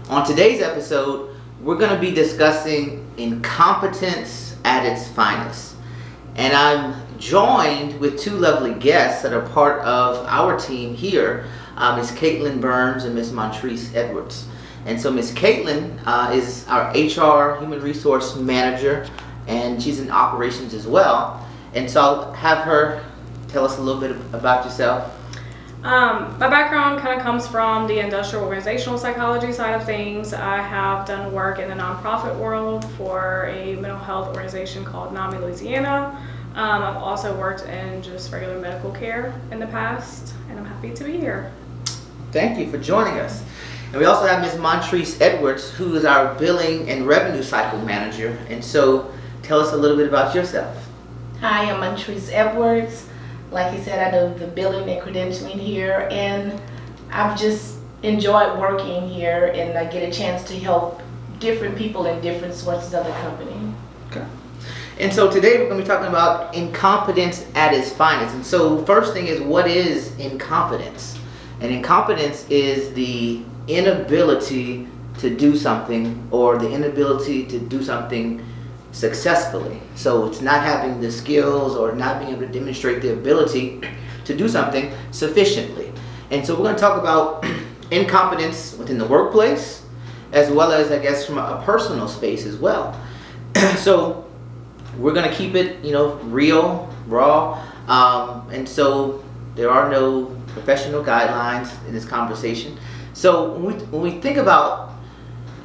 On today's episode, we're going to be discussing incompetence at its finest. And I'm joined with two lovely guests that are part of our team here, Ms. Katelyn Burns and Ms. Montrice Edwards. And so Ms. Katelyn is our HR Human Resource Manager, and she's in operations as well. And so I'll have her tell us a little bit about yourself. My background kind of comes from the industrial organizational psychology side of things. I have done work in the nonprofit world for a mental health organization called NAMI Louisiana. I've also worked in just regular medical care in the past, and I'm happy to be here. Thank you for joining us. And we also have Ms. Montrice Edwards, who is our billing and revenue cycle manager. And so tell us a little bit about yourself. Hi, I'm Montrice Edwards. Like he said, I do the billing and credentialing here, and I've just enjoyed working here, and I get a chance to help different people in different sources of the company. Okay. And so today we're going to be talking about incompetence at its finest. And so first thing is, what is incompetence? And incompetence is the inability to do something, or the inability to do something successfully. So it's not having the skills or not being able to demonstrate the ability to do something sufficiently. And so we're going to talk about incompetence within the workplace, as well as, I guess, from a personal space as well. So we're going to keep it, real, raw. And so there are no professional guidelines in this conversation. So when we think about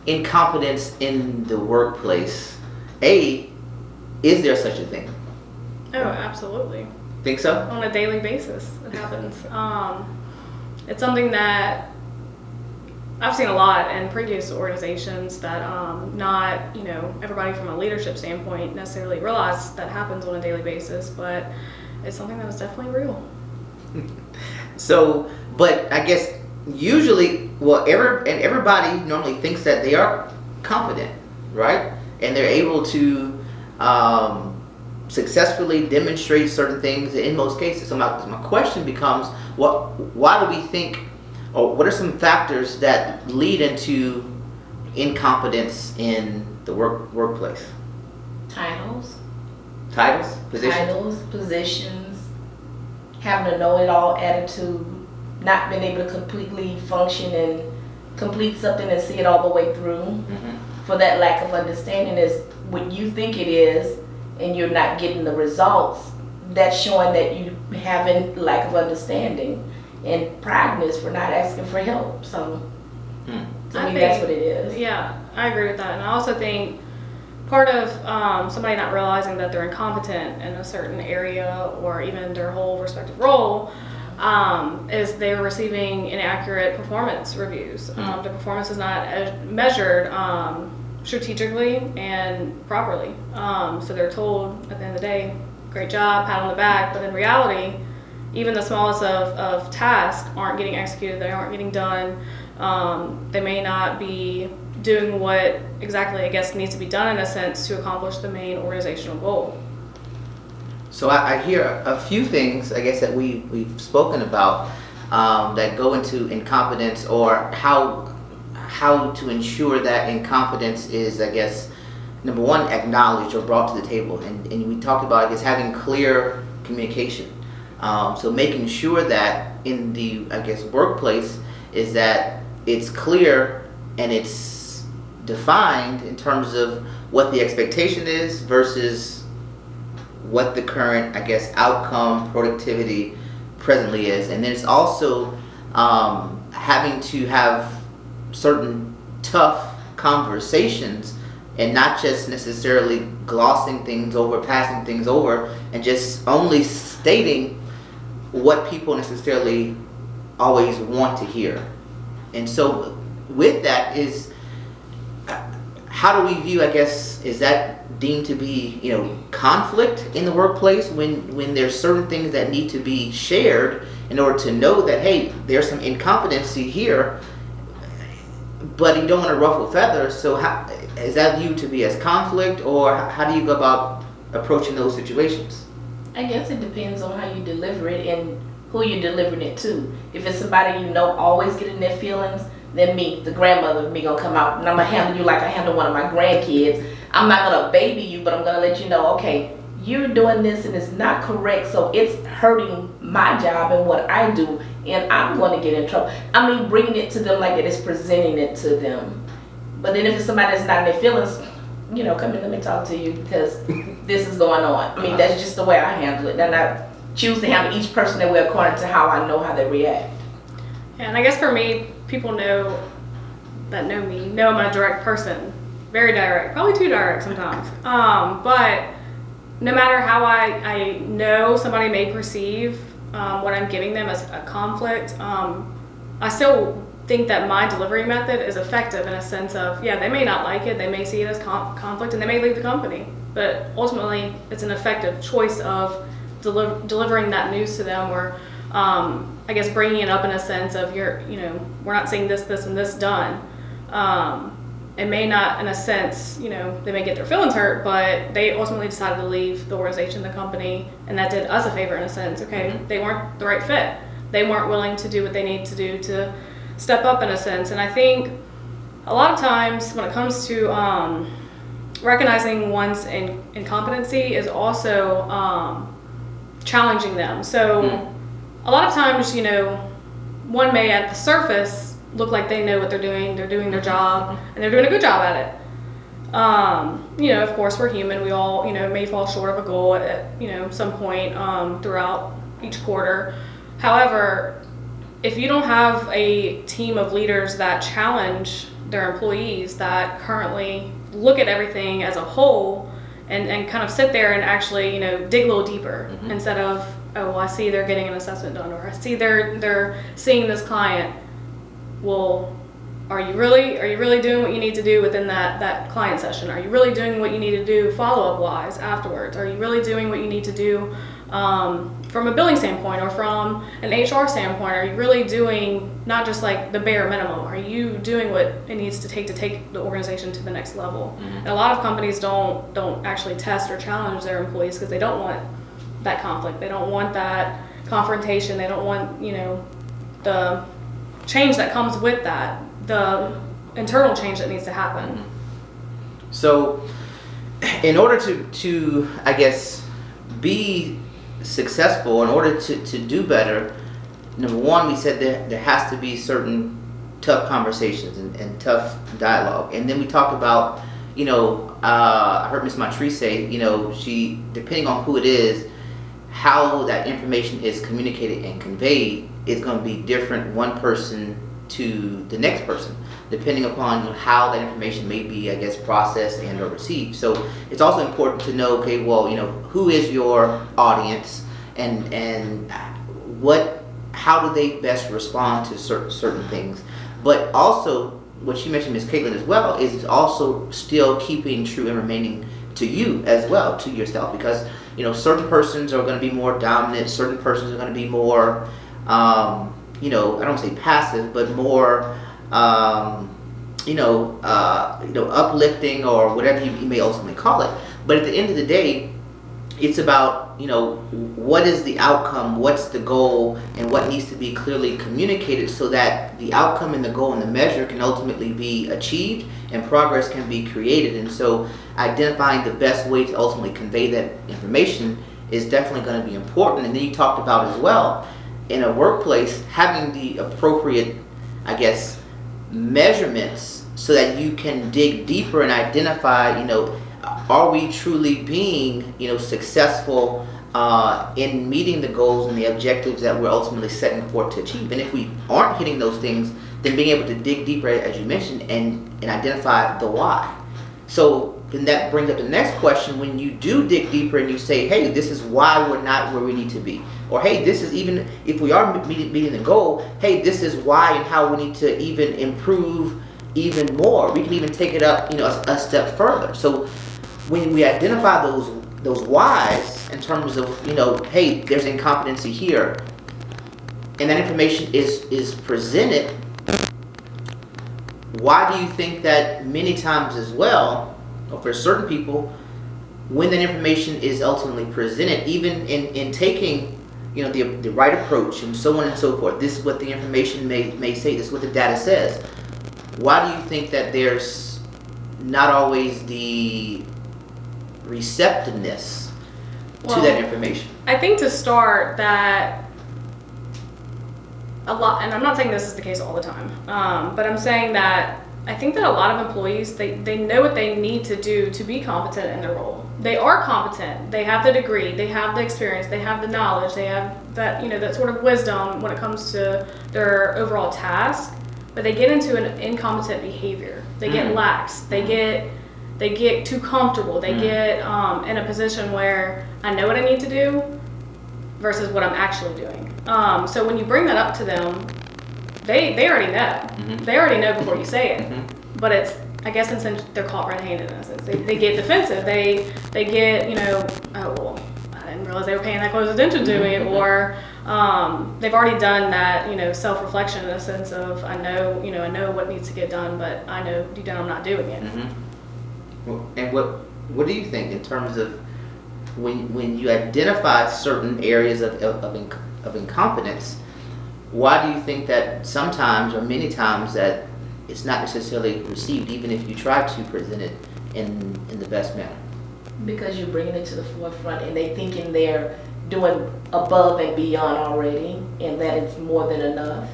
incompetence in the workplace, is there such a thing? Oh, absolutely. Think so? On a daily basis, it happens. It's something that I've seen a lot in previous organizations that not, everybody from a leadership standpoint necessarily realize that happens on a daily basis, but it's something that is definitely real. So, but I guess usually, everybody normally thinks that they are competent, right? And they're able to successfully demonstrate certain things in most cases. So my question becomes, why do we think, or what are some factors that lead into incompetence in the workplace? Titles, positions, having a know-it-all attitude, not being able to completely function and complete something and see it all the way through. Mm-hmm. For that lack of understanding is what you think it is, and you're not getting the results. That's showing that you having lack of understanding and pridness for not asking for help. So to me, that's what it is. Yeah, I agree with that. And I also think part of somebody not realizing that they're incompetent in a certain area or even their whole respective role is they're receiving inaccurate performance reviews. The performance is not measured strategically and properly. So they're told at the end of the day, great job, pat on the back, but in reality, even the smallest of tasks aren't getting executed, they aren't getting done. They may not be doing what exactly, I guess, needs to be done in a sense to accomplish the main organizational goal. So I hear a few things, I guess, that we've spoken about that go into incompetence, or how to ensure that incompetence is, I guess, number one, acknowledged or brought to the table. And we talked about, I guess, having clear communication. So making sure that in the, I guess, workplace is that it's clear and it's defined in terms of what the expectation is versus what the current, I guess, outcome, productivity presently is. And then it's also having to have certain tough conversations and not just necessarily glossing things over, passing things over, and just only stating what people necessarily always want to hear. And so with that is, how do we view, I guess, is that deemed to be, conflict in the workplace when there's certain things that need to be shared in order to know that, hey, there's some incompetency here, but you don't want to ruffle feathers. So how, is that viewed to be as conflict, or how do you go about approaching those situations? I guess it depends on how you deliver it and who you're delivering it to. If it's somebody always getting their feelings, then me, the grandmother, me gonna come out and I'm gonna handle you like I handle one of my grandkids. I'm not gonna baby you, but I'm gonna let you know, okay, you're doing this and it's not correct, so it's hurting my job and what I do, and I'm going to get in trouble. I mean, bringing it to them like it is, presenting it to them. But then if it's somebody that's not in their feelings, you know, come in, let me talk to you because this is going on. I mean, that's just the way I handle it. And I choose to handle each person that way according to how I know how they react. Yeah, and I guess for me, people know I'm a direct person. Very direct, probably too direct sometimes. But no matter how I know somebody may perceive what I'm giving them as a conflict, I still think that my delivery method is effective in a sense of, yeah, they may not like it, they may see it as conflict, and they may leave the company. But ultimately, it's an effective choice of delivering that news to them, or I guess bringing it up in a sense of, we're not seeing this, and this done. It may not, in a sense, they may get their feelings hurt, but they ultimately decided to leave the organization, the company, and that did us a favor in a sense. Okay, they weren't the right fit. They weren't willing to do what they need to do to step up in a sense. And I think a lot of times when it comes to recognizing one's incompetency is also challenging them. So a lot of times, one may at the surface look like they know what they're doing their job, and they're doing a good job at it. Of course, we're human. We all, may fall short of a goal at some point throughout each quarter. However, if you don't have a team of leaders that challenge their employees, that currently look at everything as a whole and kind of sit there and actually, dig a little deeper instead of, oh, well, I see they're getting an assessment done, or I see they're seeing this client. Well, are you really doing what you need to do within that client session? Are you really doing what you need to do follow-up wise afterwards? Are you really doing what you need to do from a billing standpoint or from an HR standpoint? Are you really doing not just like the bare minimum? Are you doing what it needs to take the organization to the next level? And a lot of companies don't actually test or challenge their employees because they don't want that conflict. They don't want that confrontation. They don't want, the change that comes with that, the internal change that needs to happen. So in order to I guess be successful, in order to do better, number one, we said there has to be certain tough conversations and tough dialogue. And then we talked about, I heard Ms. Montrice say, she, depending on who it is, how that information is communicated and conveyed is going to be different one person to the next person, depending upon how that information may be, I guess, processed and or received. So it's also important to know, okay, well, who is your audience, and how do they best respond to certain things. But also, what she mentioned, Ms. Katelyn, as well, is also still keeping true and remaining to you as well, to yourself, because certain persons are going to be more dominant, certain persons are going to be more I don't say passive, but more uplifting, or whatever you may ultimately call it. But at the end of the day, it's about what is the outcome, what's the goal, and what needs to be clearly communicated so that the outcome and the goal and the measure can ultimately be achieved and progress can be created. And so identifying the best way to ultimately convey that information is definitely going to be important. And then you talked about as well, in a workplace, having the appropriate, I guess, measurements so that you can dig deeper and identify, are we truly being, successful in meeting the goals and the objectives that we're ultimately setting forth to achieve. And if we aren't hitting those things, then being able to dig deeper, as you mentioned, and identify the why. So then that brings up the next question. When you do dig deeper and you say, hey, this is why we're not where we need to be, or hey, this is, even if we are meeting the goal, hey, this is why and how we need to even improve even more. We can even take it up, a step further. So when we identify those whys in terms of, hey, there's incompetency here, and that information is presented, why do you think that many times as well, or for certain people, when that information is ultimately presented, even in taking the right approach and so on and so forth, this is what the information may say, this is what the data says, why do you think that there's not always the receptiveness to that information? I think to start that a lot, and I'm not saying this is the case all the time, but I'm saying that I think that a lot of employees, they know what they need to do to be competent in their role. They are competent. They have the degree, they have the experience, they have the knowledge, they have that, that sort of wisdom when it comes to their overall task, but they get into an incompetent behavior. They get lax. They get too comfortable. They get in a position where I know what I need to do versus what I'm actually doing. So when you bring that up to them, they already know. They already know before you say it. But it's, I guess, since they're caught red-handed in a sense. They get defensive. They get, oh, well, I didn't realize they were paying that close attention to me. Or they've already done that, self-reflection in a sense of, I know what needs to get done, but I know deep down I'm not doing it. Well, and what do you think in terms of when you identify certain areas of incompetence? Why do you think that sometimes or many times that it's not necessarily received, even if you try to present it in the best manner? Because you're bringing it to the forefront and they thinking they're doing above and beyond already, and that it's more than enough.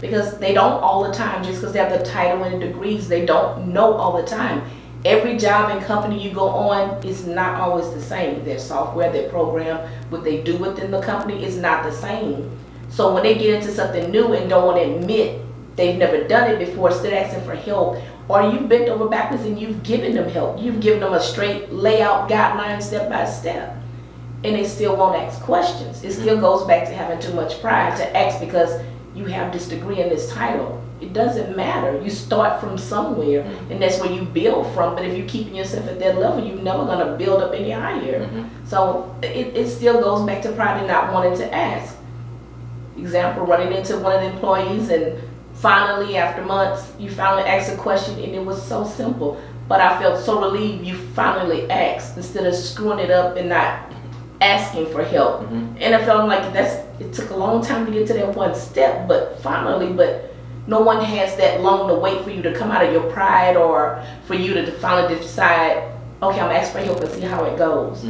Because they don't all the time, just because they have the title and the degrees, they don't know all the time. Every job and company you go on is not always the same. Their software, their program, what they do within the company is not the same. So when they get into something new and don't want to admit they've never done it before, instead of asking for help, or you've bent over backwards and you've given them help. You've given them a straight layout, guideline, step by step. And they still won't ask questions. It still goes back to having too much pride to ask because you have this degree and this title. It doesn't matter. You start from somewhere, and that's where you build from. But if you're keeping yourself at that level, you're never going to build up any higher. So it still goes back to pride and not wanting to ask. Example, running into one of the employees, and finally, after months, you finally asked a question, and it was so simple. But I felt so relieved you finally asked instead of screwing it up and not asking for help. And I felt like it took a long time to get to that one step, but finally, no one has that long to wait for you to come out of your pride or for you to finally decide, okay, I'm asking for help and see how it goes.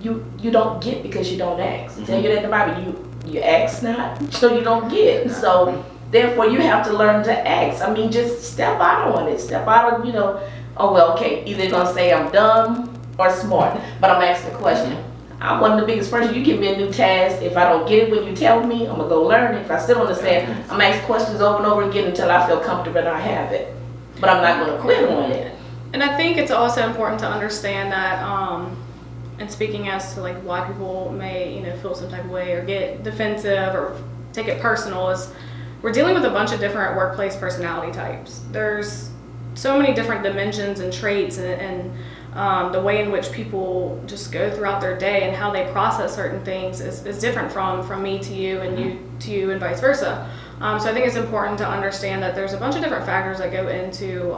You don't get because you don't ask. Tell you that in the Bible, you ask not, so you don't get. So therefore you have to learn to ask. I mean, just step out on it. Step out of, oh well, okay, either gonna say I'm dumb or smart, but I'm asking a question. I'm one of the biggest person. You give me a new task. If I don't get it when you tell me, I'm going to go learn it. If I still don't understand, I'm going to ask questions over and over again until I feel comfortable and I have it. But I'm not going to quit on it. And I think it's also important to understand that, and speaking as to like why people may, feel some type of way or get defensive or take it personal, is we're dealing with a bunch of different workplace personality types. There's so many different dimensions and traits and the way in which people just go throughout their day and how they process certain things is different from me to you and you to you and vice versa. So I think it's important to understand that there's a bunch of different factors that go into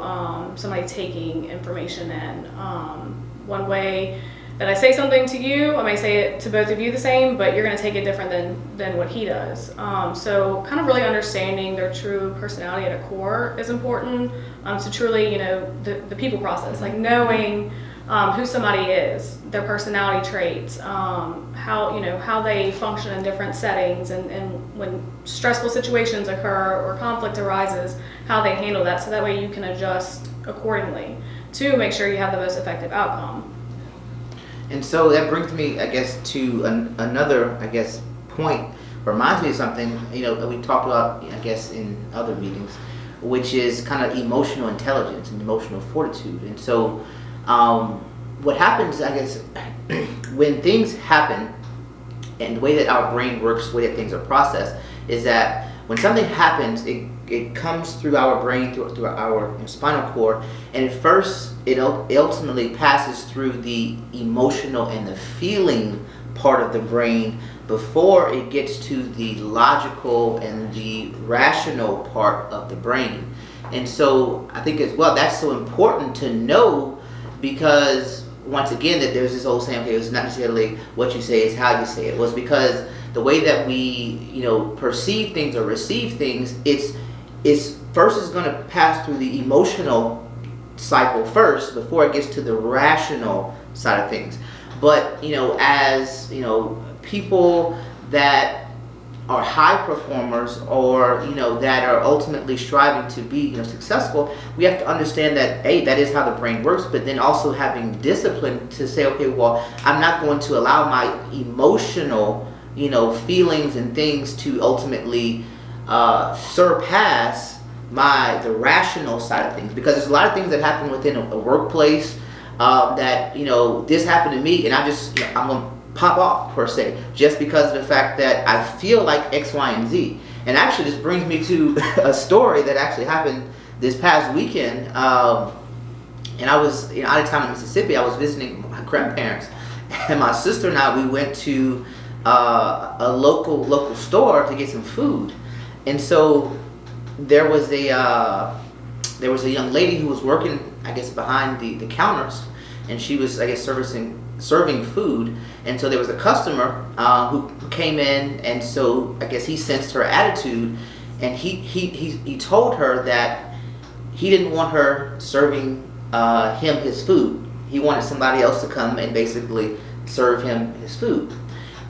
somebody taking information in. One way that I say something to you, I may say it to both of you the same, but you're going to take it different than what he does. So kind of really understanding their true personality at a core is important. So truly, the people process, like knowing who somebody is, their personality traits, how they function in different settings, and when stressful situations occur or conflict arises, how they handle that, so that way you can adjust accordingly to make sure you have the most effective outcome. And so that brings me, I guess, to another, point. Reminds me of something, that we talked about, I guess, in other meetings, which is kind of emotional intelligence and emotional fortitude. And so what happens, I guess, when things happen, and the way that our brain works, the way that things are processed, is that when something happens, it comes through our brain, through our spinal cord, and at first it ultimately passes through the emotional and the feeling part of the brain before it gets to the logical and the rational part of the brain. And so I think as well, that's so important to know, because once again, that there's this old saying, okay, it's not necessarily what you say, it's how you say it. Was because the way that we, perceive things or receive things, it's first is going to pass through the emotional cycle first before it gets to the rational side of things. But, as, people that are high performers, or that are ultimately striving to be successful, we have to understand that that is how the brain works, but then also having discipline to say, okay, well, I'm not going to allow my emotional feelings and things to ultimately surpass the rational side of things, because there's a lot of things that happen within a workplace that this happened to me, and I'm going to pop off per se, just because of the fact that I feel like X, Y, and Z. And actually, this brings me to a story that actually happened this past weekend. And I was out of town in Mississippi. I was visiting my grandparents, and my sister and I, we went to a local store to get some food. And so there was a young lady who was working, I guess, behind the counters, and she was, I guess, serving food. And so there was a customer who came in, and so I guess he sensed her attitude, and he told her that he didn't want her serving him his food. He wanted somebody else to come and basically serve him his food.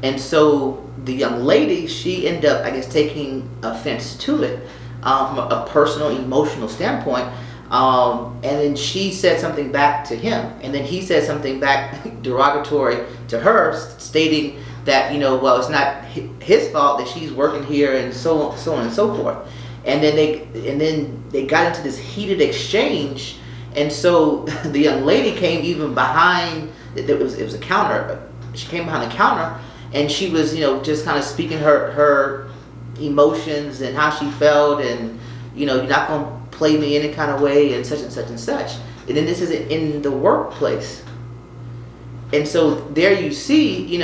And so the young lady, she ended up, I guess, taking offense to it from a personal, emotional standpoint. And then she said something back to him, and then he said something back derogatory to her, stating that well, it's not his fault that she's working here, and so on and so forth. And then they got into this heated exchange, and so the young lady came even behind. It was a counter. She came behind the counter, and she was just kind of speaking her emotions and how she felt, and you're not going to play me any kind of way, and such and such and such. And then this is in the workplace. And so there you see,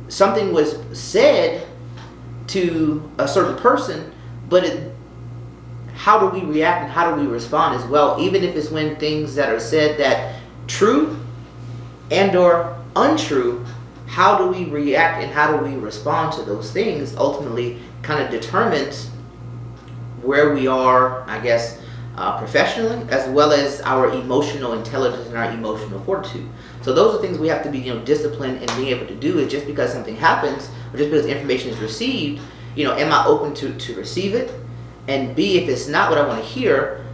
something was said to a certain person, but how do we react and how do we respond as well, even if it's when things that are said that true and or untrue, how do we react and how do we respond to those things ultimately kind of determines where we are, I guess, professionally, as well as our emotional intelligence and our emotional fortitude. So those are things we have to be, disciplined in being able to do. Is just because something happens, or just because information is received, am I open to receive it? And B, if it's not what I want to hear,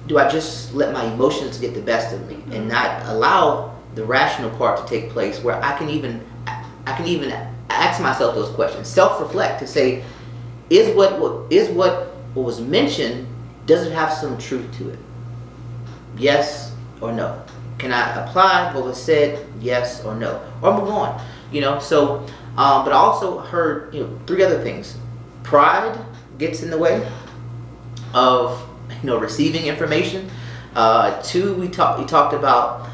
do I just let my emotions get the best of me and not allow the rational part to take place, where I can even ask myself those questions, self-reflect to say, is what was mentioned, does it have some truth to it? Yes or no? Can I apply what was said? Yes or no? Or move on? So, but I also heard, 3 other things. Pride gets in the way of, receiving information. 2, you talked about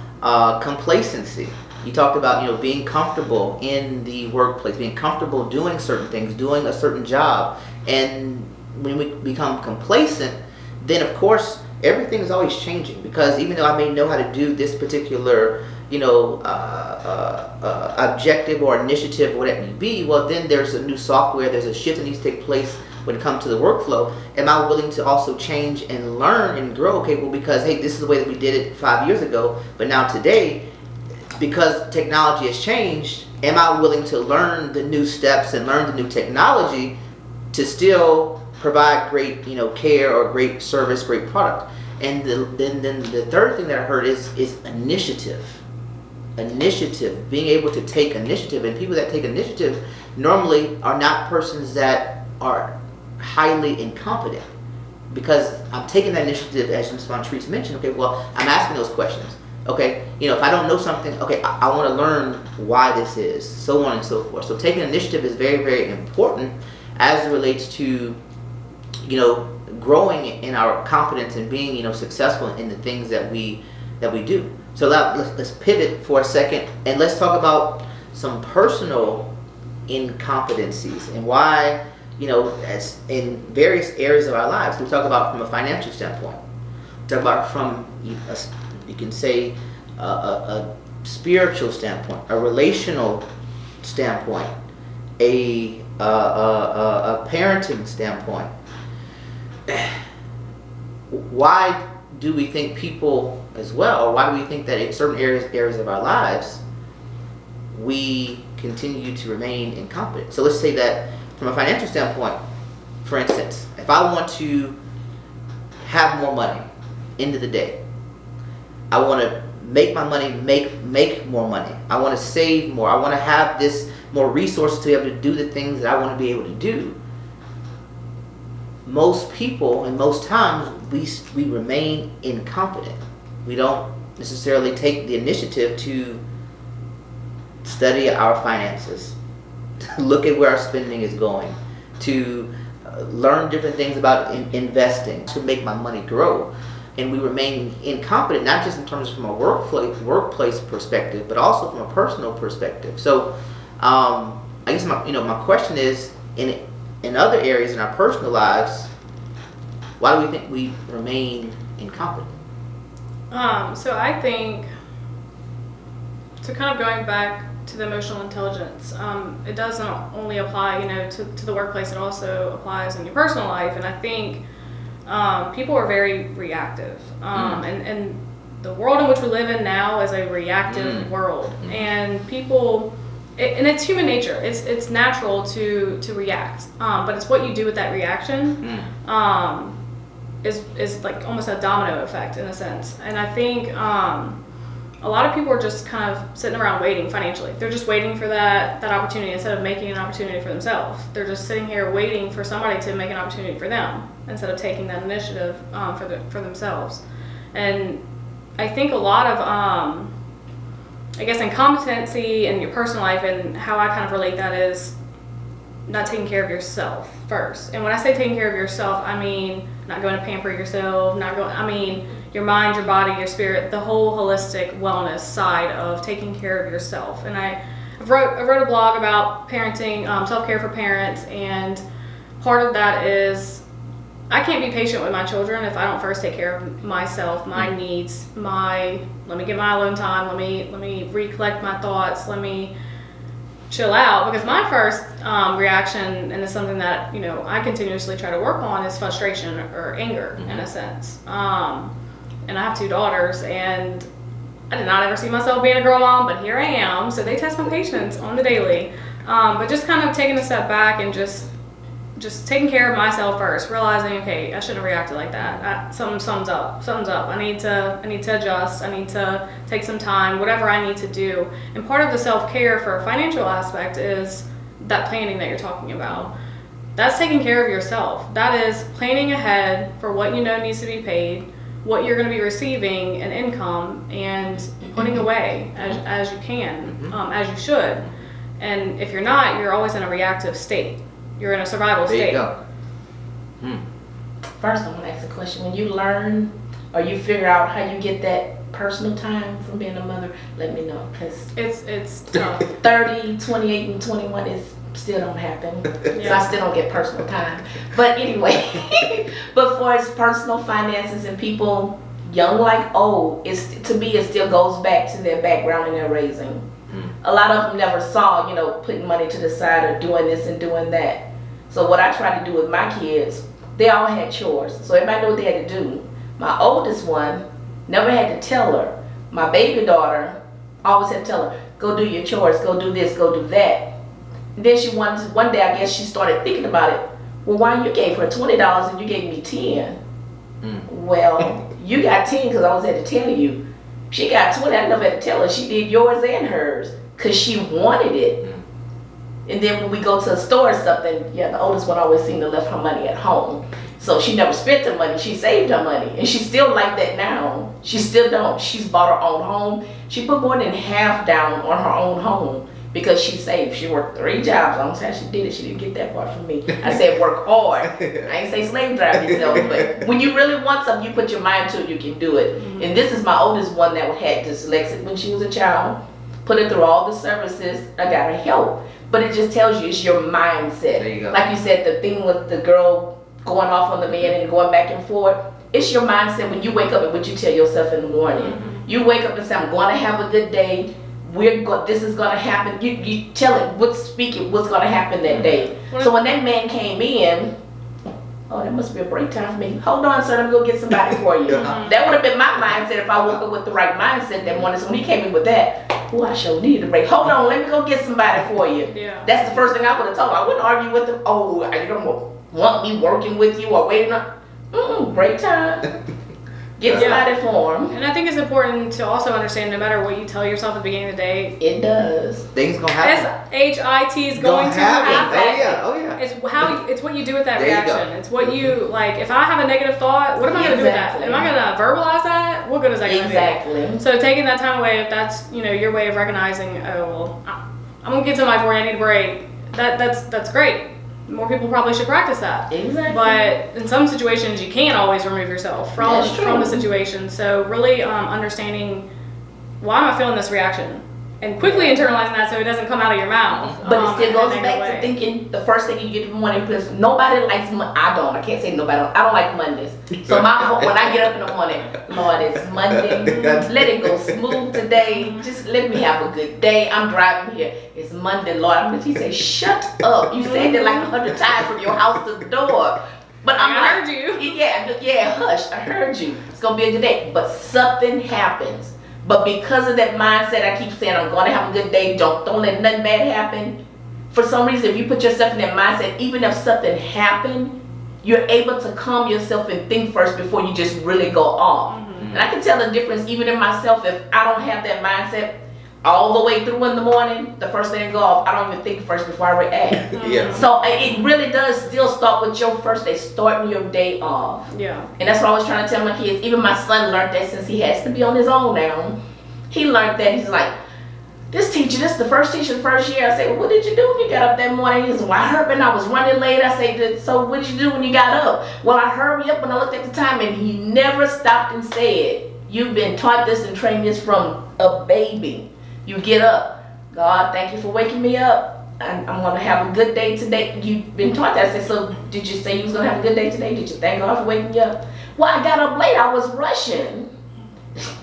complacency. You talked about, being comfortable in the workplace, being comfortable doing certain things, doing a certain job. And when we become complacent, then of course everything is always changing, because even though I may know how to do this particular objective or initiative, whatever it may be, well, then there's a new software, there's a shift that needs to take place when it comes to the workflow. Am I willing to also change and learn and grow? Okay, well, because hey, this is the way that we did it 5 years ago, but now today, because technology has changed, am I willing to learn the new steps and learn the new technology to still provide great, care or great service, great product? And then the third thing that I heard is initiative. Initiative, being able to take initiative. And people that take initiative normally are not persons that are highly incompetent, because I'm taking that initiative, as Ms. Montrice mentioned. Okay, well, I'm asking those questions. Okay, if I don't know something, okay, I want to learn why this is, so on and so forth. So taking initiative is very, very important as it relates to, growing in our competence and being, successful in the things that we do. So let's pivot for a second, and let's talk about some personal incompetencies and why, as in various areas of our lives. We talk about from a financial standpoint. We talk about from, you can say, a spiritual standpoint, a relational standpoint, a parenting standpoint. why do we think people as well, or why do we think that in certain areas of our lives, we continue to remain incompetent? So let's say that from a financial standpoint, for instance, if I want to have more money, end of the day, I want to make my money make more money. I want to save more. I want to have this more resources to be able to do the things that I want to be able to do. Most people, and most times, we remain incompetent. We don't necessarily take the initiative to study our finances, to look at where our spending is going, to learn different things about investing, to make my money grow. And we remain incompetent, not just in terms from a workplace perspective, but also from a personal perspective. So, I guess my question is, in other areas in our personal lives, why do we think we remain incompetent? So I think, so kind of going back to the emotional intelligence, it doesn't only apply, to the workplace. It also applies in your personal life. And I think people are very reactive, and the world in which we live in now is a reactive world, and people, and it's human nature. It's natural to react, but it's what you do with that reaction is like almost a domino effect in a sense. And I think a lot of people are just kind of sitting around waiting financially. They're just waiting for that opportunity instead of making an opportunity for themselves. They're just sitting here waiting for somebody to make an opportunity for them instead of taking that initiative for themselves. And I think a lot of, I guess, incompetency in your personal life, and how I kind of relate that is not taking care of yourself first. And when I say taking care of yourself, I mean not going to pamper yourself, I mean your mind, your body, your spirit, the whole holistic wellness side of taking care of yourself. And I wrote a blog about parenting, self-care for parents, and part of that is I can't be patient with my children if I don't first take care of myself, my needs, let me get my alone time, let me recollect my thoughts, let me chill out, because my first reaction, and it's something that I continuously try to work on, is frustration or anger in a sense. And I have 2 daughters, and I did not ever see myself being a girl mom, but here I am. So they test my patience on the daily. But just kind of taking a step back and just taking care of myself first, realizing, okay, I shouldn't have reacted like that. Something's up. I need to adjust. I need to take some time, whatever I need to do. And part of the self-care for a financial aspect is that planning that you're talking about. That's taking care of yourself. That is planning ahead for what needs to be paid, what you're going to be receiving in income, and putting away as you can, as you should. And if you're not, you're always in a reactive state. You're in a survival state. There you go. First, I want to ask a question. When you learn or you figure out how you get that personal time from being a mother, let me know, because it's tough. 30, 28, and 21 is still don't happen. Yeah. So I still don't get personal time. But anyway, but for its personal finances and people, young like old, to me it still goes back to their background and their raising. A lot of them never saw, putting money to the side or doing this and doing that. So what I try to do with my kids, they all had chores. So everybody knew what they had to do. My oldest one never had to tell her. My baby daughter always had to tell her, go do your chores, go do this, go do that. And then one day I guess she started thinking about it. Well, why you gave her $20 and you gave me 10? Well, you got 10 because I always had to tell you. She got 20, I never had to tell her. She did yours and hers because she wanted it. And then when we go to a store or something, the oldest one always seemed to left her money at home. So she never spent the money, she saved her money. And she's still like that now. She still don't. She's bought her own home. She put more than half down on her own home because she saved. She worked 3 jobs. I don't say she did it. She didn't get that part from me. I said work hard. I ain't say slave drive yourself. But when you really want something, you put your mind to it, you can do it. And this is my oldest one that had dyslexic when she was a child. Put her through all the services. I got her help. But it just tells you it's your mindset. There you go. Like you said, the thing with the girl going off on the man and going back and forth. It's your mindset when you wake up and what you tell yourself in the morning. You wake up and say, I'm going to have a good day. This is going to happen. You tell it, what's going to happen that day. So when that man came in, oh, that must be a break time for me. Hold on, sir, let me go get somebody for you. That would have been my mindset if I woke up with the right mindset that morning. So when he came in with that, oh, I sure needed a break. Hold on, let me go get somebody for you. Yeah. That's the first thing I would have told him. I wouldn't argue with him. Oh, you don't want me working with you or waiting on. Break time. Get somebody for him. And I think it's important to also understand no matter what you tell yourself at the beginning of the day, it does. Things gonna happen. SHIT is going to happen. Oh yeah. It's what you do with that There you reaction. go. It's what you like. If I have a negative thought, what am I going to do with that? Am I going to verbalize that? What good is that going to do? Exactly. So taking that time away, if that's your way of recognizing, oh well, I'm going to get somebody for you. I need a break. That's great. More people probably should practice that. Exactly. But in some situations, you can't always remove yourself from the situation. So really understanding, why am I feeling this reaction? And quickly internalizing that so it doesn't come out of your mouth. But it still goes back to thinking the first thing you get in the morning, because nobody likes I can't say nobody. I don't like Mondays. So when I get up in the morning, Lord, it's Monday. Let it go smooth today. Just let me have a good day. I'm driving here. It's Monday, Lord. He said, shut up. You said it like 100 times from your house to the door. But I heard you. Yeah, hush. I heard you. It's going to be a good day. But something happens. But because of that mindset, I keep saying I'm going to have a good day. Don't let nothing bad happen. For some reason, if you put yourself in that mindset, even if something happened, you're able to calm yourself and think first before you just really go off. And I can tell the difference even in myself. If I don't have that mindset all the way through in the morning, the first thing to go off, I don't even think first before I react. Yeah. So it really does still start with your first day, starting your day off. Yeah. And that's what I was trying to tell my kids. Even my son learned that since he has to be on his own now. He learned that. He's like, this is the first teacher the first year. I say, well, what did you do when you got up that morning? He said, well, I hurried and I was running late. I say, so what did you do when you got up? Well, I hurried up when I looked at the time, and he never stopped and said, you've been taught this and trained this from a baby. You get up. God, thank you for waking me up. I'm going to have a good day today. You've been taught that. I said, so did you say you was going to have a good day today? Did you thank God for waking you up? Well, I got up late. I was rushing.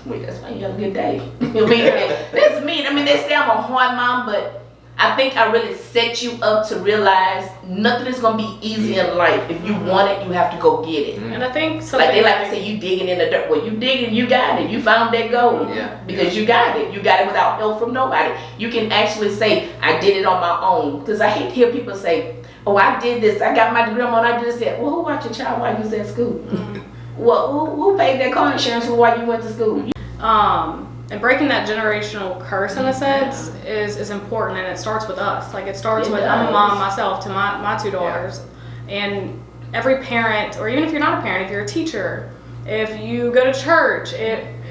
Wait, that's why you have a good day. That's me. I mean, they say I'm a hard mom, but I think I really set you up to realize nothing is going to be easy in life. If you want it, you have to go get it. And I think like they like to say, you digging in the dirt. Well, you digging, you got it. You found that gold. Yeah. Because you got it. You got it without help from nobody. You can actually say, I did it on my own. Because I hate to hear people say, oh, I did this. I got my degree on, I did this. Well, who watched your child while you was at school? Well, who paid that car insurance for while you went to school? And breaking that generational curse in a sense is important, and it starts with us. Like it starts with, I'm a mom myself to my two daughters, and every parent, or even if you're not a parent, if you're a teacher, if you go to church,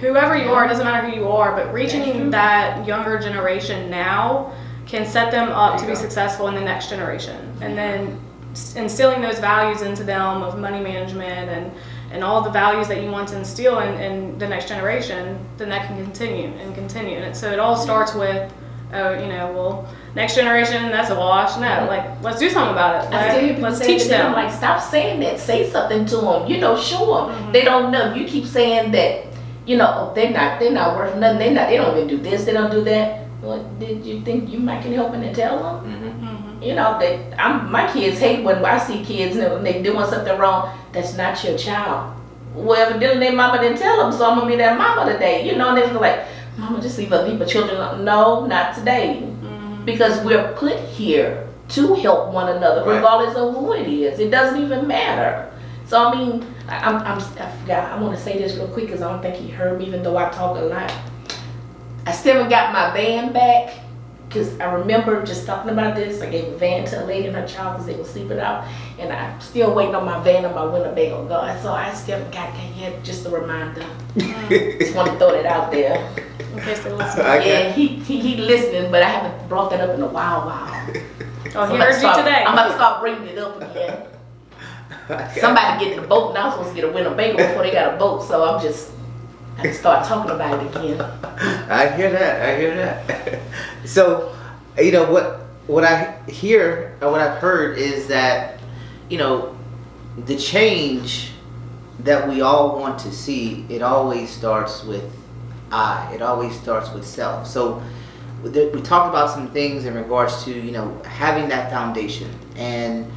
whoever you are, it doesn't matter who you are, but reaching that younger generation now can set them up to be successful in the next generation, and then instilling those values into them of money management and all the values that you want to instill in the next generation, then that can continue. And so it all starts with, next generation, that's a wash. No, like, let's do something about it. Like, let's teach them. Like, stop saying that. Say something to them. Show them. They don't know. You keep saying that, they're not worth nothing. They don't even do this. They don't do that. Well, did you think you might can help and tell them? My kids hate when I see kids and they doing something wrong. That's not your child. Well, evidently their mama didn't tell them, so I'm gonna be their mama today. And they're like, Mama, just leave the children alone. No, not today, because we're put here to help one another, regardless of who it is. It doesn't even matter. So I mean, I forgot. I want to say this real quick because I don't think he heard me, even though I talk a lot. I still haven't got my van back. Because I remember just talking about this. I gave a van to a lady and her child because they were sleeping out. And I'm still waiting on my van and my Winnebago God. So I still haven't got that yet. Just a reminder. Just want to throw that out there. In case they listen. Yeah, he listening, but I haven't brought that up in a while. Oh, he heard you today. I'm about to start bringing it up again. Somebody getting a boat now. I'm supposed to get a Winnebago before they got a boat. So I can start talking about it again. I hear that. So, what I hear or what I've heard is that, the change that we all want to see, it always starts with I. It always starts with self. So, we talked about some things in regards to, having that foundation. And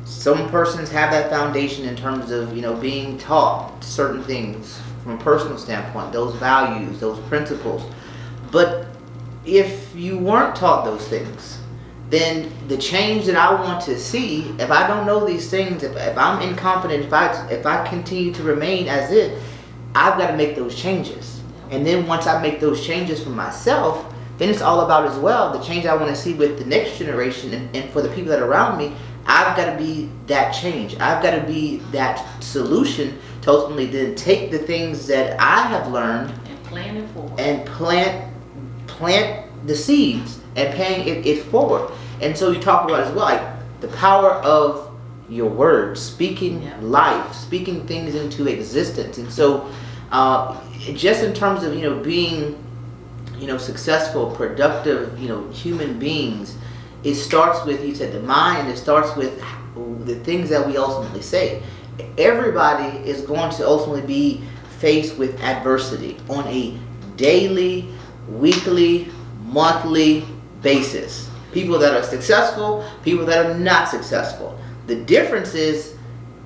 Some persons have that foundation in terms of, being taught certain things from a personal standpoint, those values, those principles. But if you weren't taught those things, then the change that I want to see, if I don't know these things, if I'm incompetent, if I continue to remain as if, I've got to make those changes. And then once I make those changes for myself, then it's all about as well the change I want to see with the next generation and for the people that are around me. I've got to be that change. I've got to be that solution to ultimately then take the things that I have learned and plan it forward. And plant the seeds and paying it forward. And so you talked about as well, like the power of your words, speaking life, speaking things into existence. And so just in terms of, being, successful, productive, human beings, it starts with, you said, the mind. It starts with the things that we ultimately say. Everybody is going to ultimately be faced with adversity on a daily, weekly, monthly basis. People that are successful, people that are not successful. The difference is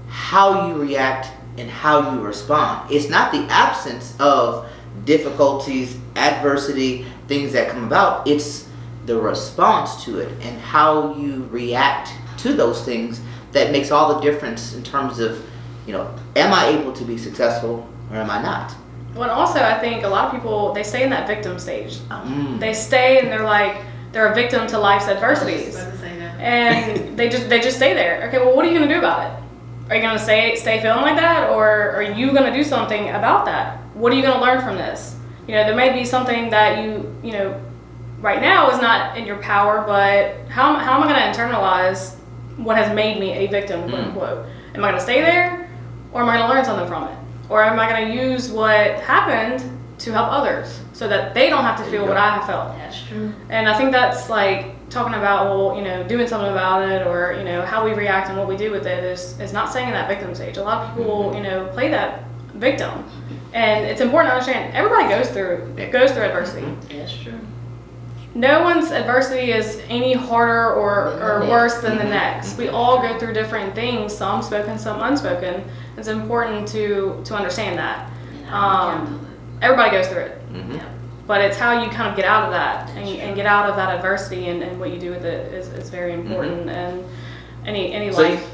how you react and how you respond. It's not the absence of difficulties, adversity, things that come about. It's the response to it and how you react to those things that makes all the difference in terms of, am I able to be successful or am I not? Well, also, I think a lot of people, they stay in that victim stage. They stay and they're a victim to life's adversities. And they just stay there. Okay, well, what are you going to do about it? Are you going to stay feeling like that? Or are you going to do something about that? What are you going to learn from this? There may be something that you right now is not in your power, but how am I going to internalize what has made me a victim, quote unquote? Am I going to stay there? Or am I going to learn something from it? Or am I going to use what happened to help others so that they don't have to feel what I have felt? That's true. And I think that's like talking about, doing something about it, or, how we react and what we do with it is not staying in that victim stage. A lot of people, play that victim. And it's important to understand everybody goes through adversity. That's true. No one's adversity is any harder or worse than the next. We all go through different things, some spoken, some unspoken. It's important to understand that. Everybody goes through it. But it's how you kind of get out of that and get out of that adversity and what you do with it is very important. And any life.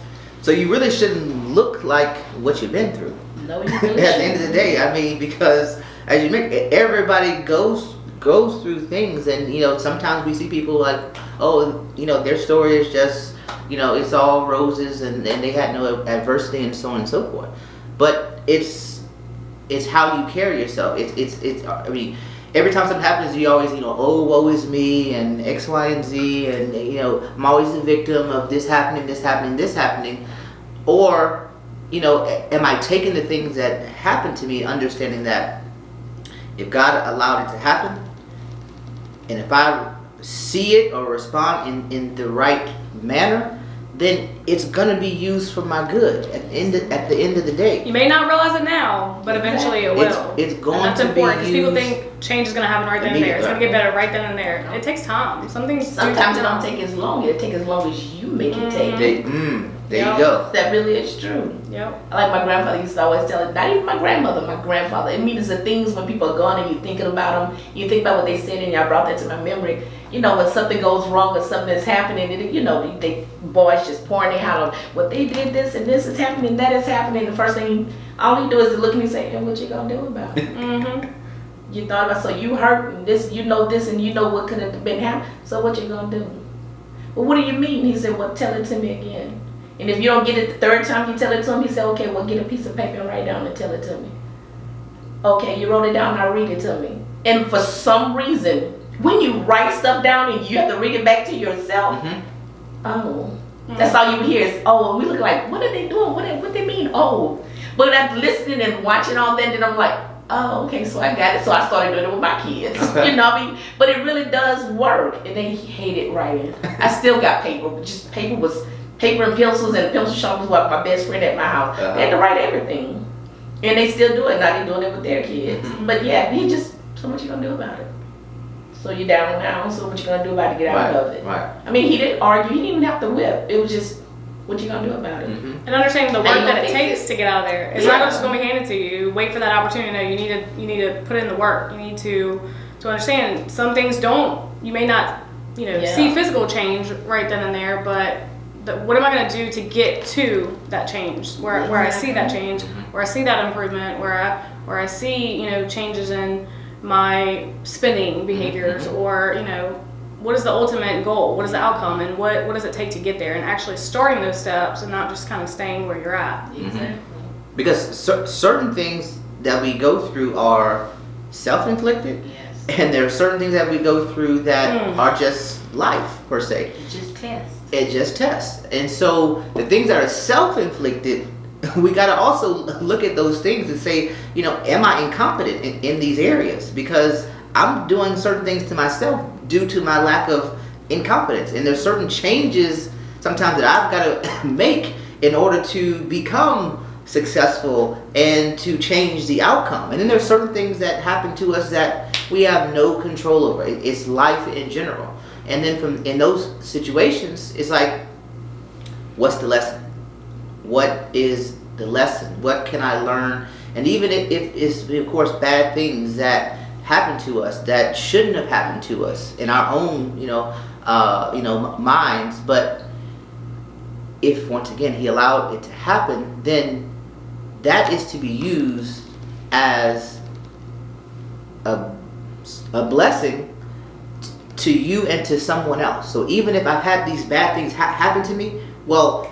So you really shouldn't look like what you've been through. No, you really At the end of the day, I mean, because as you mentioned, everybody goes through things, and sometimes we see people like, their story is just, it's all roses and they had no adversity and so on and so forth. But it's how you carry yourself. It's I mean, every time something happens, you always, oh, woe is me and X, Y, and Z, and I'm always the victim of this happening, this happening, this happening. Or, am I taking the things that happen to me, understanding that if God allowed it to happen, and if I see it or respond in the right manner, then it's gonna be used for my good at the end of the day. You may not realize it now, but eventually it will. It's going that's to important be because people used think change is gonna happen right then and there. It's gonna get better right then and there. It takes time. Sometimes it don't take as long. It take as long as you make it take. There you go. That really is true. Yep. I like my grandfather used to always tell it. Not even my grandmother, my grandfather. It means the things when people are gone and you're thinking about them. You think about what they said and y'all brought that to my memory. When something goes wrong or something is happening, they boys just pouring it out on what they did, this and this is happening, that is happening. The first thing, all you do is to look at me and say, hey, what you gonna do about it? You thought about, so you hurt and this, this and what could have been happening. So what you gonna do? Well, what do you mean? He said, well, tell it to me again. And if you don't get it the third time you tell it to him, he said, okay, well, get a piece of paper and write down and tell it to me. Okay, you wrote it down, now read it to me. And for some reason, when you write stuff down and you have to read it back to yourself, that's all you hear is, oh, we look like, what are they doing? What they mean? Oh. But after listening and watching all that, then I'm like, oh, okay, so I got it. So I started doing it with my kids. But it really does work. And they hated writing. I still got paper, but just paper and pencils, and pencil sharpeners was my best friend at my house. They had to write everything. And they still do it. Now they're doing it with their kids. But yeah, so what you gonna do about it? So you're down now, so what you gonna do about it to get out of it? Right. I mean, he didn't argue. He didn't even have to whip. It was just, What you gonna do about it? And understanding the work that it takes to get out of there. It's not just going to be handed to you. Wait for that opportunity. No, you need to put in the work. You need to understand some things you may not, see physical change right then and there, but what am I going to do to get to that change? Where I see that change, where I see that improvement, where I see, changes in my spending behaviors, or, what is the ultimate goal? What is the outcome? And what does it take to get there? And actually starting those steps and not just kind of staying where you're at. Exactly. Because certain things that we go through are self-inflicted. Yes. And there are certain things that we go through that are just life, per se. It just tests. And so the things that are self-inflicted, we got to also look at those things and say, am I incompetent in these areas? Because I'm doing certain things to myself due to my lack of incompetence. And there's certain changes sometimes that I've got to make in order to become successful and to change the outcome. And then there's certain things that happen to us that we have no control over. It's life in general. And then in those situations, it's like, what's the lesson? What is the lesson? What can I learn? And even if it's, of course, bad things that happen to us that shouldn't have happened to us in our own, minds, but if once again he allowed it to happen, then that is to be used as a blessing to you and to someone else. So even if I've had these bad things happen to me, well,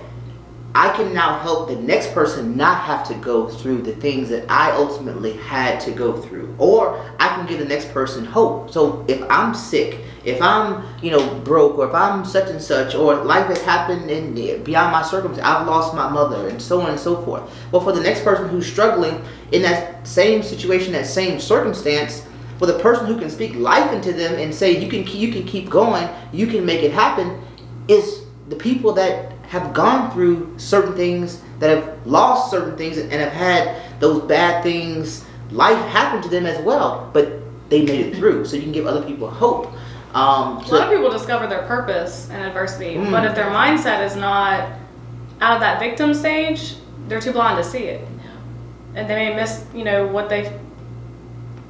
I can now help the next person not have to go through the things that I ultimately had to go through. Or I can give the next person hope. So if I'm sick, if I'm, broke, or if I'm such and such, or life has happened and beyond my circumstance, I've lost my mother, and so on and so forth. Well, for the next person who's struggling in that same situation, that same circumstance, for the person who can speak life into them and say, you can keep going, you can make it happen, is the people that have gone through certain things, that have lost certain things, and have had those bad things, life happen to them as well, but they made it through. So you can give other people hope. A lot of people discover their purpose in adversity, but if their mindset is not out of that victim stage, they're too blind to see it, and they may miss, what they,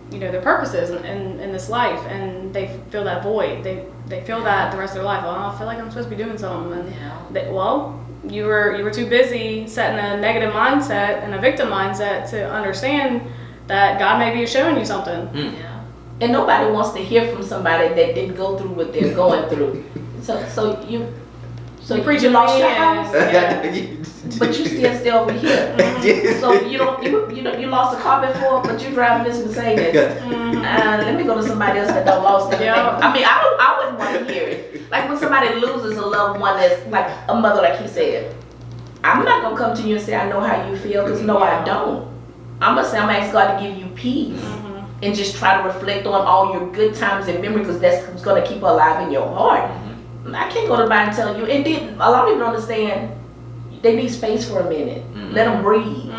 their purpose is in this life, and they feel that void. They feel that the rest of their life. I feel like I'm supposed to be doing something, and you were too busy setting a negative mindset and a victim mindset to understand that God may be showing you something. Yeah. And nobody wants to hear from somebody that didn't go through what they're going through. So you lost your house, but you still stay over here. So you lost a car before, but you drive this Mercedes. Let me go to somebody else that don't lost anything. I mean, I wouldn't want to hear it. Like when somebody loses a loved one, that's like a mother, like he said. I'm not gonna come to you and say I know how you feel, because no, I don't. I'm gonna say I'm gonna ask God to give you peace. And just try to reflect on all your good times and memory, because that's what's going to keep her alive in your heart. I can't go to somebody and tell you. And then a lot of people don't understand, they need space for a minute. Let them breathe.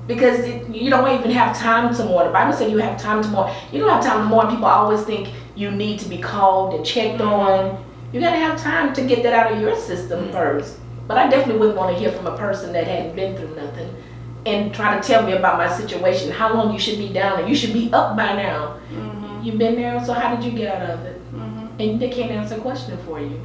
Because you don't even have time to mourn. The Bible says you have time to mourn. You don't have time to mourn. People always think you need to be called and checked on. You got to have time to get that out of your system first. But I definitely wouldn't want to hear from a person that hadn't been through nothing and try to tell me about my situation, how long you should be down there. You should be up by now. You've been there, so how did you get out of it? And they can't answer a question for you.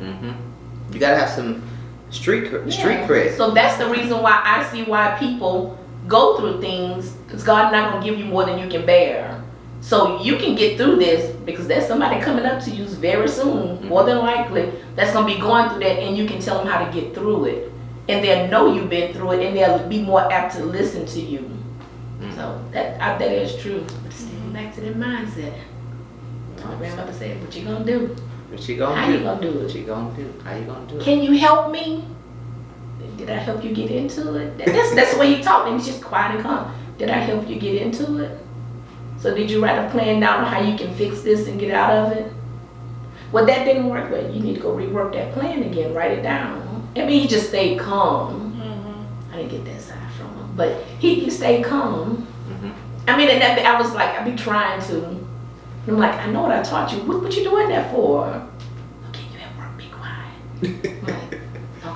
You gotta have some street cred. So that's the reason why I see why people go through things, because God's not going to give you more than you can bear. So you can get through this, because there's somebody coming up to you very soon, more than likely, that's going to be going through that, and you can tell them how to get through it. And they'll know you've been through it, and they'll be more apt to listen to you. So that is true. But staying back to that mindset. My grandmother said, what you gonna do? What you gonna How do? you gonna do it? What you gonna do? How you gonna do it? Can you help me? Did I help you get into it? That's the way he talked, and he's just quiet and calm. Did I help you get into it? So did you write a plan down on how you can fix this and get out of it? Well, that didn't work, but you need to go rework that plan again. Write it down. I mean, he just stayed calm. I didn't get that side from him, but he stayed calm. I mean, and that, I was like, I be trying to. And I'm like, I know what I taught you. What you doing that for? Okay, you at work, be quiet. I'm like,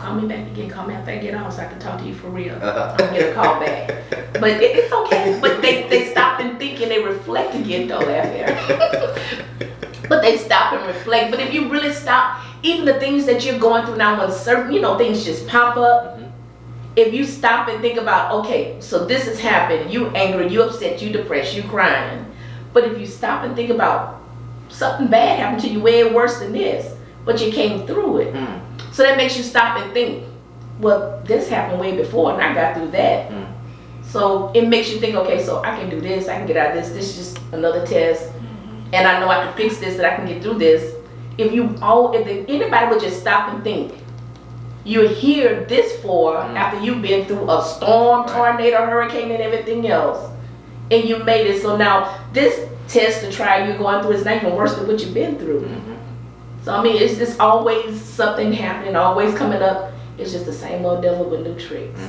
call me back again. Call me after I get off so I can talk to you for real. I'm gonna get a call back. But it's okay. But they stop and think and they reflect again. Don't laugh here. But they stop and reflect. But if you really stop, even the things that you're going through now, when certain, things just pop up, if you stop and think about, okay, so this has happened, you angry, you upset, you depressed, you crying. But if you stop and think about something bad happened to you way worse than this, but you came through it. So that makes you stop and think, well, this happened way before and I got through that. So it makes you think, okay, so I can do this, I can get out of this, this is just another test. And I know I can fix this, that I can get through this. If anybody would just stop and think, you're here this far after you've been through a storm, tornado, hurricane, and everything else, and you made it. So now this test, the trial you're going through is not even worse than what you've been through. So I mean, it's just always something happening, always coming up. It's just the same old devil with new tricks,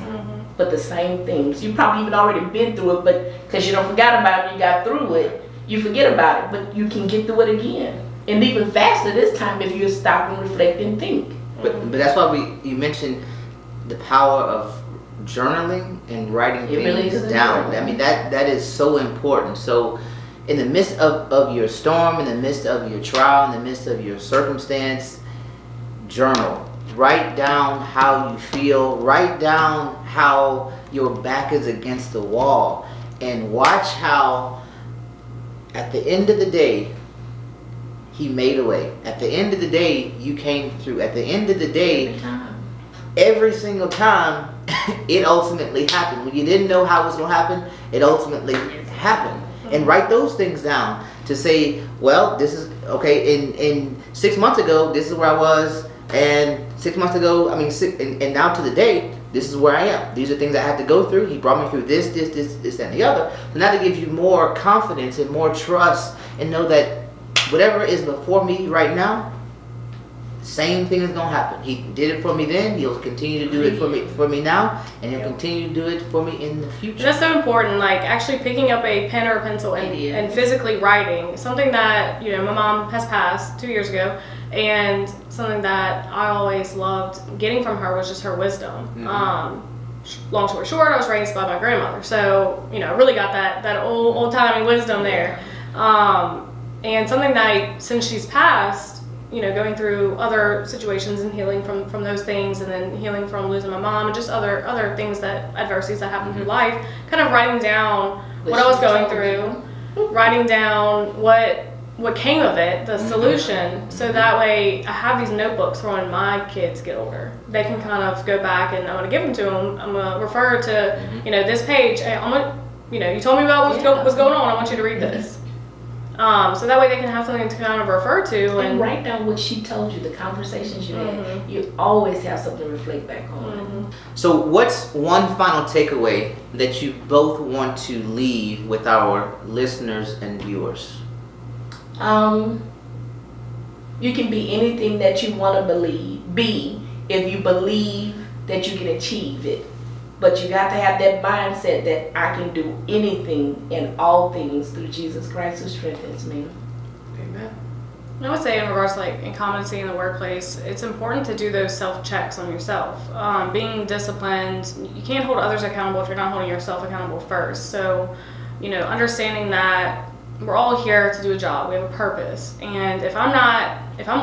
but the same things. You probably even already been through it, but because you don't forgot about it, you got through it. You forget about it, but you can get through it again, and even faster this time if you stop and reflect and think. But that's why you mentioned the power of journaling and writing things down. I mean, that is so important. So in the midst of your storm, in the midst of your trial, in the midst of your circumstance, journal. Write down how you feel. Write down how your back is against the wall. And watch how at the end of the day, he made a way. At the end of the day, you came through. At the end of the day, every single time, it ultimately happened. When you didn't know how it was going to happen, it ultimately happened. And write those things down to say, well, this is, okay, in 6 months ago, this is where I was. And 6 months ago, and now to the day, this is where I am. These are things I had to go through. He brought me through this, and the other. So now that gives you more confidence and more trust, and know that whatever is before me right now, same thing is going to happen. He did it for me then. He'll continue to do it for me now, and he'll continue to do it for me in the future. That's so important. Like actually picking up a pen or a pencil and physically writing. Something that my mom has passed 2 years ago, and something that I always loved getting from her was just her wisdom. Long story short, I was raised by my grandmother, so I really got that old timey wisdom there. And something that since she's passed, going through other situations and healing from those things, and then healing from losing my mom and just other things, adversities that happened through life, kind of writing down what I was going through, writing down what came of it, the solution, so that way I have these notebooks for when my kids get older. They can kind of go back, and I'm going to give them to them. I'm going to refer to, this page. Hey, you told me about what's going on. I want you to read this. So that way they can have something to kind of refer to. And write down what she told you, the conversations you had. You always have something to reflect back on. So what's one final takeaway that you both want to leave with our listeners and viewers? You can be anything that you want to be if you believe that you can achieve it. But you got to have that mindset that I can do anything and all things through Jesus Christ who strengthens me. Amen. I would say in regards to incompetency in the workplace, it's important to do those self-checks on yourself. Being disciplined, you can't hold others accountable if you're not holding yourself accountable first. So, understanding that we're all here to do a job. We have a purpose. And if I'm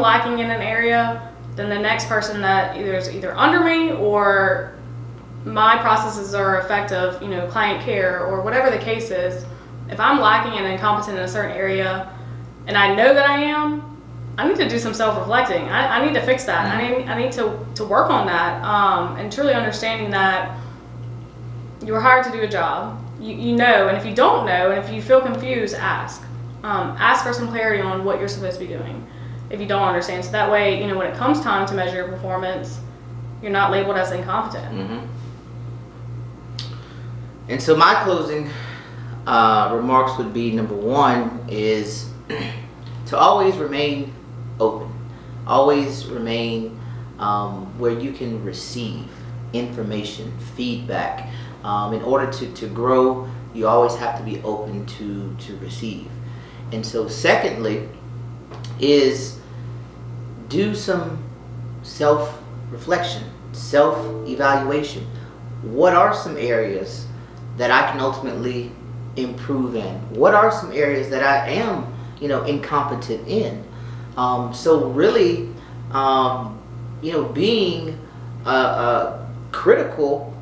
lacking in an area, then the next person that is either under me or my processes are effective, client care or whatever the case is, if I'm lacking and incompetent in a certain area and I know that I need to do some self-reflecting. I need to fix that. I need to work on that, and truly understanding that you were hired to do a job. You know, and if you don't know, and if you feel confused, ask. Ask for some clarity on what you're supposed to be doing if you don't understand. So that way, when it comes time to measure your performance, you're not labeled as incompetent. And so my closing remarks would be, number one is to always remain open. Always remain where you can receive information, feedback. In order to grow, you always have to be open to receive. And so secondly is do some self-reflection. self-evaluation. What are some areas that I can ultimately improve in? What are some areas that I am, incompetent in? So really, being critical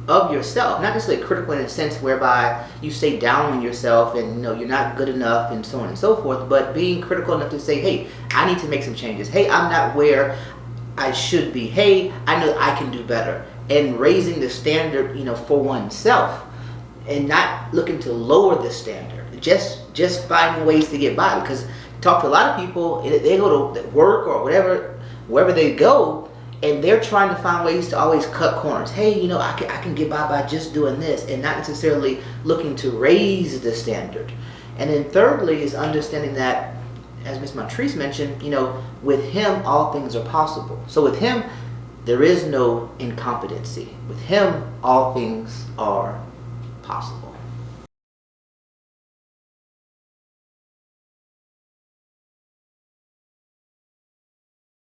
of yourself, not necessarily critical in a sense whereby you stay down on yourself and you're not good enough and so on and so forth, but being critical enough to say, hey, I need to make some changes. Hey, I'm not where I should be. Hey, I know I can do better. And raising the standard, for oneself, and not looking to lower the standard. Just finding ways to get by. Because talk to a lot of people, they go to work or wherever they go, and they're trying to find ways to always cut corners. Hey, I can get by just doing this, and not necessarily looking to raise the standard. And then thirdly is understanding that, as Ms. Montrice mentioned, with him all things are possible. So with him, there is no incompetency. With him, all things are possible.